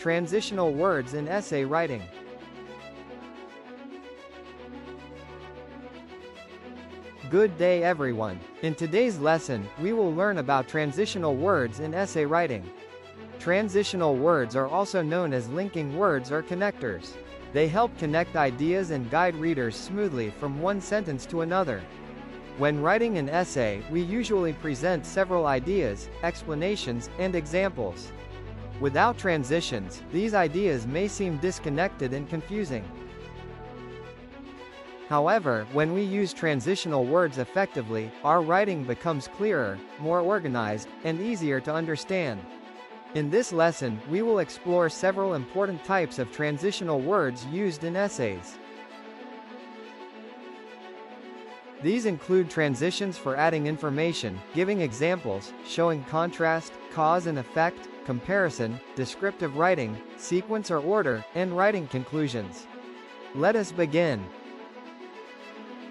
Transitional words in essay writing. Good day everyone. In today's lesson, we will learn about transitional words in essay writing. Transitional words are also known as linking words or connectors. They help connect ideas and guide readers smoothly from one sentence to another. When writing an essay, we usually present several ideas, explanations, and examples. Without transitions, these ideas may seem disconnected and confusing. However, when we use transitional words effectively, our writing becomes clearer, more organized, and easier to understand. In this lesson, we will explore several important types of transitional words used in essays. These include transitions for adding information, giving examples, showing contrast, cause and effect, comparison, descriptive writing, sequence or order, and writing conclusions. Let us begin.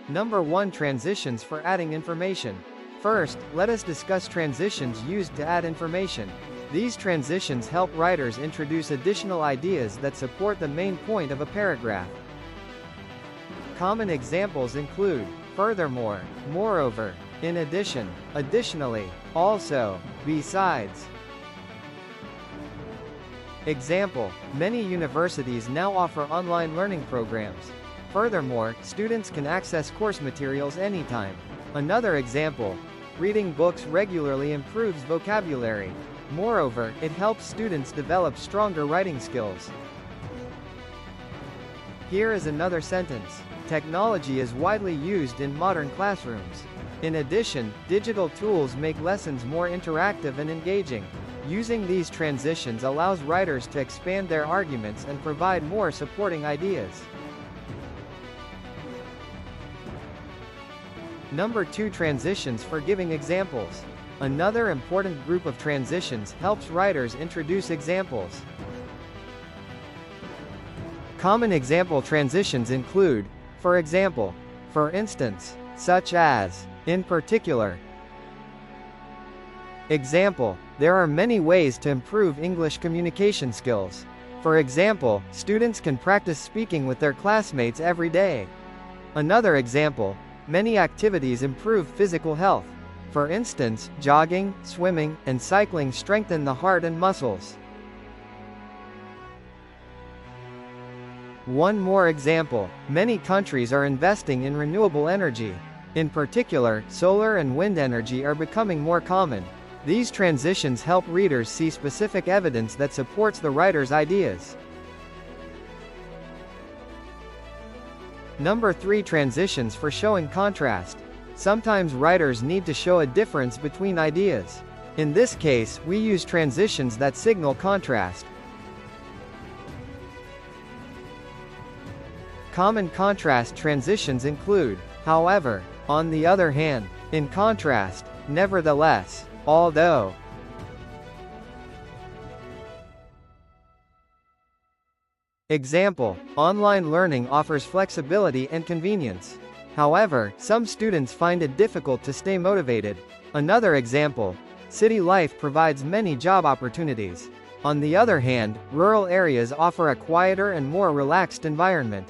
Number 1. Transitions for adding information. First, let us discuss transitions used to add information. These transitions help writers introduce additional ideas that support the main point of a paragraph. Common examples include furthermore, moreover, in addition, additionally, also, besides. Example: many universities now offer online learning programs. Furthermore, students can access course materials anytime. Another example: reading books regularly improves vocabulary. Moreover, it helps students develop stronger writing skills. Here is another sentence. Technology is widely used in modern classrooms. In addition, digital tools make lessons more interactive and engaging. Using these transitions allows writers to expand their arguments and provide more supporting ideas. Number 2. Transitions for giving examples. Another important group of transitions helps writers introduce examples. Common example transitions include, for example, for instance, such as, in particular. Example: there are many ways to improve English communication skills. For example, students can practice speaking with their classmates every day. Another example: many activities improve physical health. For instance, jogging, swimming, and cycling strengthen the heart and muscles. One more example: many countries are investing in renewable energy. In particular, solar and wind energy are becoming more common. These transitions help readers see specific evidence that supports the writer's ideas. Number 3. Transitions for showing contrast. Sometimes writers need to show a difference between ideas. In this case, we use transitions that signal contrast. Common contrast transitions include, however, on the other hand, in contrast, nevertheless, although. Example: online learning offers flexibility and convenience. However, some students find it difficult to stay motivated. Another example: city life provides many job opportunities. On the other hand, rural areas offer a quieter and more relaxed environment.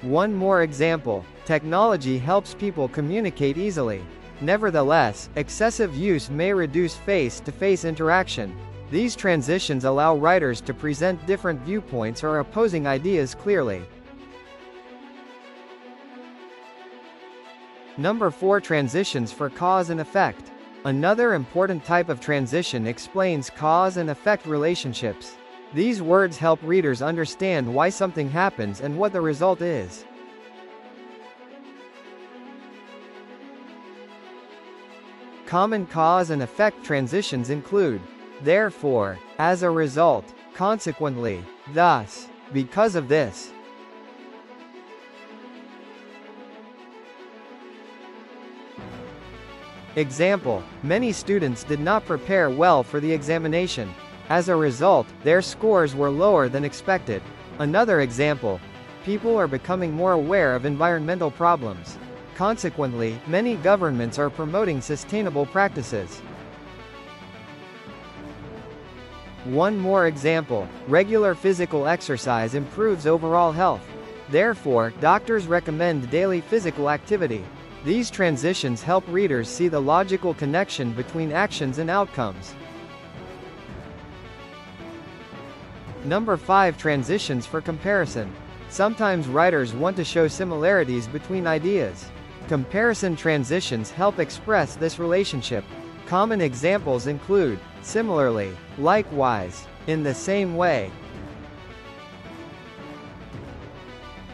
One more example: technology helps people communicate easily. Nevertheless, excessive use may reduce face-to-face interaction. These transitions allow writers to present different viewpoints or opposing ideas clearly. Number 4. Transitions for cause and effect. Another important type of transition explains cause and effect relationships. These words help readers understand why something happens and what the result is. Common cause and effect transitions include therefore, as a result, consequently, thus, because of this. Example: many students did not prepare well for the examination. As a result, their scores were lower than expected. Another example: people are becoming more aware of environmental problems. Consequently, many governments are promoting sustainable practices. One more example: regular physical exercise improves overall health. Therefore, doctors recommend daily physical activity. These transitions help readers see the logical connection between actions and outcomes. Number 5. Transitions for comparison. Sometimes writers want to show similarities between ideas. Comparison transitions help express this relationship. Common examples include similarly, likewise, in the same way.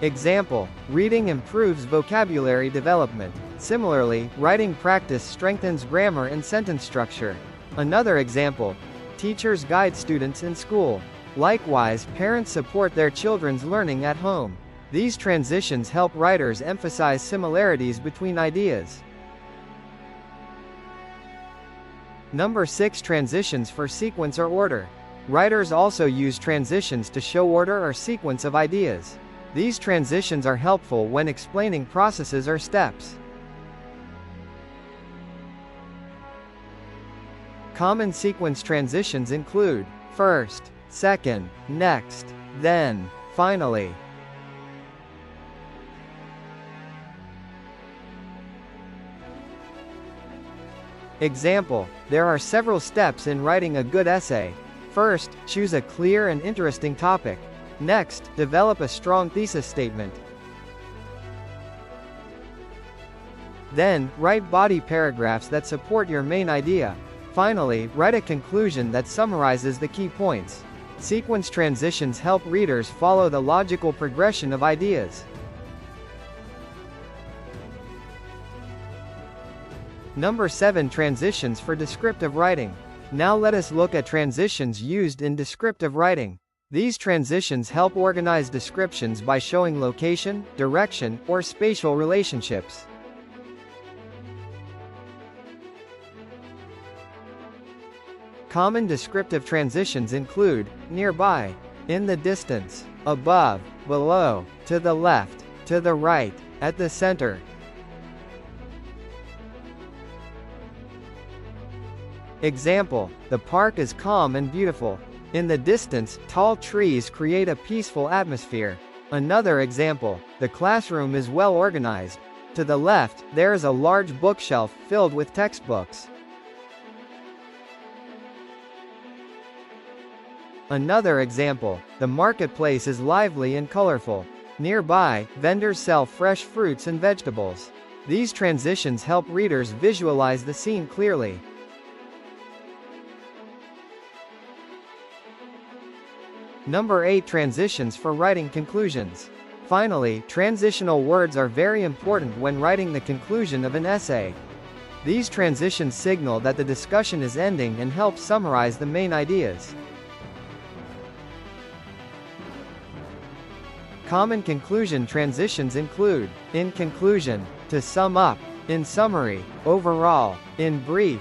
Example: reading improves vocabulary development. Similarly, writing practice strengthens grammar and sentence structure. Another example: teachers guide students in school. Likewise, parents support their children's learning at home. These transitions help writers emphasize similarities between ideas. Number 6. Transitions for sequence or order. Writers also use transitions to show order or sequence of ideas. These transitions are helpful when explaining processes or steps. Common sequence transitions include first, second, next, then, finally. Example: there are several steps in writing a good essay. First, choose a clear and interesting topic. Next, develop a strong thesis statement. Then, write body paragraphs that support your main idea. Finally, write a conclusion that summarizes the key points. Sequence transitions help readers follow the logical progression of ideas. Number 7. Transitions for descriptive writing. Now let us look at transitions used in descriptive writing. These transitions help organize descriptions by showing location, direction, or spatial relationships. Common descriptive transitions include nearby, in the distance, above, below, to the left, to the right, at the center. Example: the park is calm and beautiful. In the distance, tall trees create a peaceful atmosphere. Another example: the classroom is well organized. To the left, there is a large bookshelf filled with textbooks. Another example: the marketplace is lively and colorful. Nearby, vendors sell fresh fruits and vegetables. These transitions help readers visualize the scene clearly. Number 8. Transitions for writing conclusions. Finally, transitional words are very important when writing the conclusion of an essay. These transitions signal that the discussion is ending and help summarize the main ideas. Common conclusion transitions include in conclusion, to sum up, in summary, overall, in brief.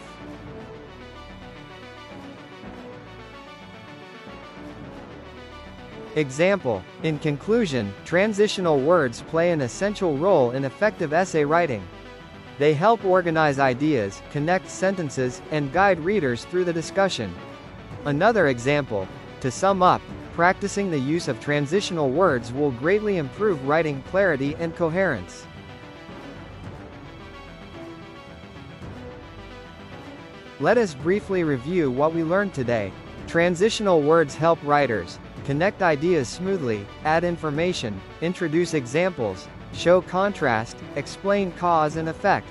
Example: in conclusion, transitional words play an essential role in effective essay writing. They help organize ideas, connect sentences, and guide readers through the discussion. Another example: to sum up, practicing the use of transitional words will greatly improve writing clarity and coherence. Let us briefly review what we learned today. Transitional words help writers connect ideas smoothly, add information, introduce examples, show contrast, explain cause and effect.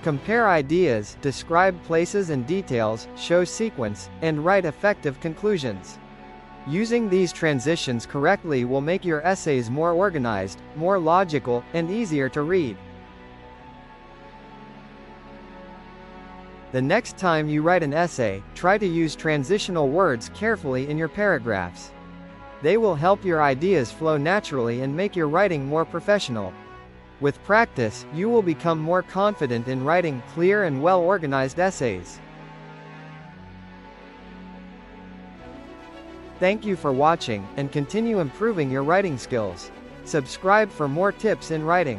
Compare ideas, describe places and details, show sequence, and write effective conclusions. Using these transitions correctly will make your essays more organized, more logical, and easier to read. The next time you write an essay, try to use transitional words carefully in your paragraphs. They will help your ideas flow naturally and make your writing more professional. With practice, you will become more confident in writing clear and well-organized essays. Thank you for watching, and continue improving your writing skills. Subscribe for more tips in writing.